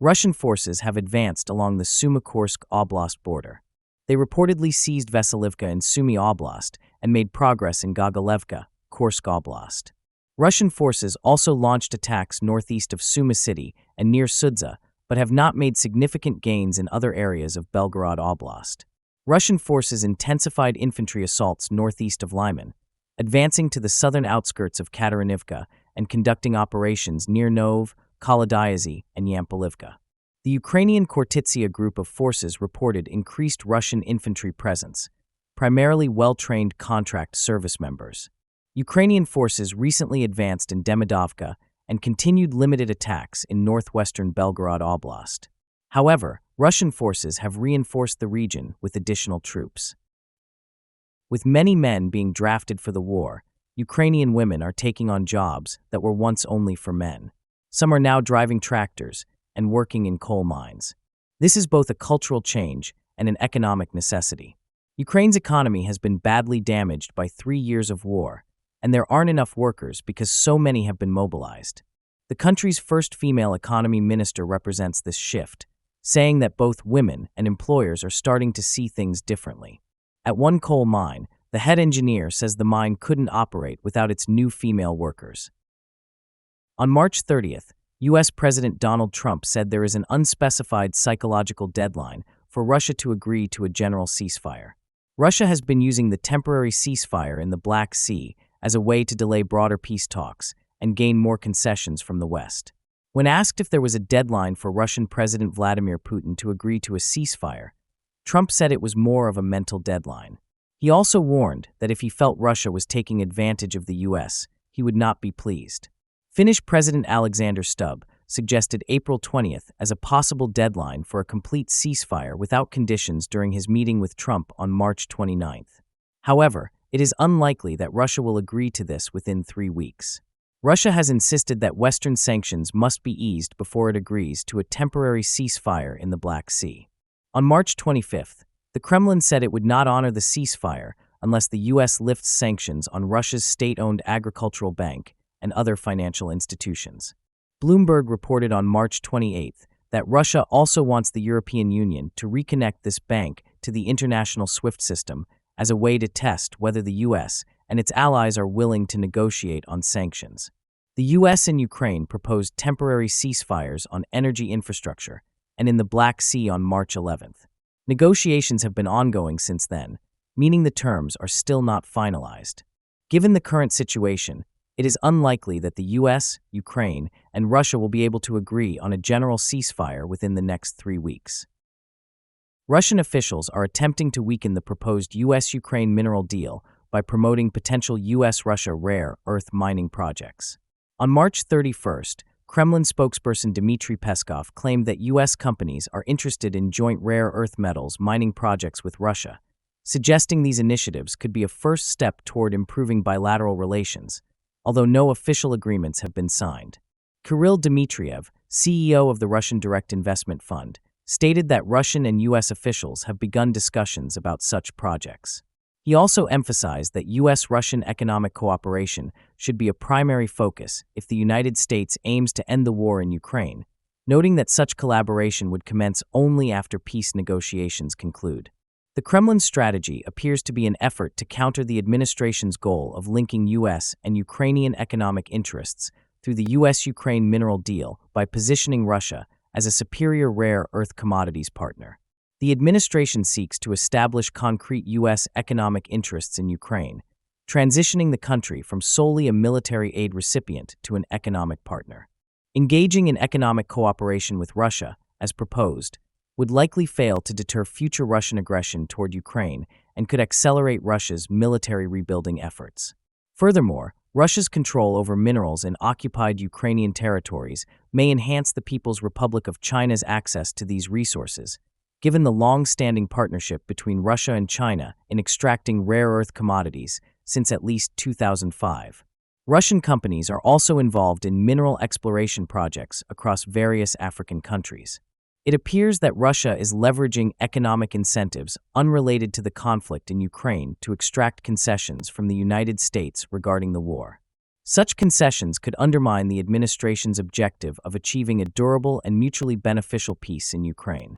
Russian forces have advanced along the Sumy-Kursk Oblast border. They reportedly seized Vasilivka in Sumy Oblast and made progress in Gogolevka, Kursk Oblast. Russian forces also launched attacks northeast of Sumy city and near Sudza, but have not made significant gains in other areas of Belgorod Oblast. Russian forces intensified infantry assaults northeast of Lyman, advancing to the southern outskirts of Katarinivka and conducting operations near Nov, Kolodyazy, and Yampolivka. The Ukrainian Khortytsia group of forces reported increased Russian infantry presence, primarily well-trained contract service members. Ukrainian forces recently advanced in Demidovka and continued limited attacks in northwestern Belgorod Oblast. However, Russian forces have reinforced the region with additional troops. With many men being drafted for the war, Ukrainian women are taking on jobs that were once only for men. Some are now driving tractors and working in coal mines. This is both a cultural change and an economic necessity. Ukraine's economy has been badly damaged by 3 years of war, and there aren't enough workers because so many have been mobilized. The country's first female economy minister represents this shift, saying that both women and employers are starting to see things differently. At one coal mine, the head engineer says the mine couldn't operate without its new female workers. On March 30th, U.S. President Donald Trump said there is an unspecified psychological deadline for Russia to agree to a general ceasefire. Russia has been using the temporary ceasefire in the Black Sea as a way to delay broader peace talks and gain more concessions from the West. When asked if there was a deadline for Russian President Vladimir Putin to agree to a ceasefire, Trump said it was more of a mental deadline. He also warned that if he felt Russia was taking advantage of the U.S., he would not be pleased. Finnish President Alexander Stubb suggested April 20th as a possible deadline for a complete ceasefire without conditions during his meeting with Trump on March 29th. However, it is unlikely that Russia will agree to this within 3 weeks. Russia has insisted that Western sanctions must be eased before it agrees to a temporary ceasefire in the Black Sea. On March 25th, the Kremlin said it would not honor the ceasefire unless the U.S. lifts sanctions on Russia's state-owned agricultural bank and other financial institutions. Bloomberg reported on March 28th that Russia also wants the European Union to reconnect this bank to the international SWIFT system as a way to test whether the U.S. and its allies are willing to negotiate on sanctions. The U.S. and Ukraine proposed temporary ceasefires on energy infrastructure and in the Black Sea on March 11th. Negotiations have been ongoing since then, meaning the terms are still not finalized. Given the current situation, it is unlikely that the U.S., Ukraine, and Russia will be able to agree on a general ceasefire within the next 3 weeks. Russian officials are attempting to weaken the proposed U.S.-Ukraine mineral deal by promoting potential U.S.-Russia rare earth mining projects. On March 31st, Kremlin spokesperson Dmitry Peskov claimed that U.S. companies are interested in joint rare earth metals mining projects with Russia, suggesting these initiatives could be a first step toward improving bilateral relations, although no official agreements have been signed. Kirill Dmitriev, CEO of the Russian Direct Investment Fund, stated that Russian and U.S. officials have begun discussions about such projects. He also emphasized that U.S.-Russian economic cooperation should be a primary focus if the United States aims to end the war in Ukraine, noting that such collaboration would commence only after peace negotiations conclude. The Kremlin's strategy appears to be an effort to counter the administration's goal of linking U.S. and Ukrainian economic interests through the U.S.-Ukraine mineral deal by positioning Russia as a superior rare earth commodities partner. The administration seeks to establish concrete U.S. economic interests in Ukraine, transitioning the country from solely a military aid recipient to an economic partner. Engaging in economic cooperation with Russia, as proposed, would likely fail to deter future Russian aggression toward Ukraine and could accelerate Russia's military rebuilding efforts. Furthermore, Russia's control over minerals in occupied Ukrainian territories may enhance the People's Republic of China's access to these resources, given the long-standing partnership between Russia and China in extracting rare earth commodities since at least 2005. Russian companies are also involved in mineral exploration projects across various African countries. It appears that Russia is leveraging economic incentives unrelated to the conflict in Ukraine to extract concessions from the United States regarding the war. Such concessions could undermine the administration's objective of achieving a durable and mutually beneficial peace in Ukraine.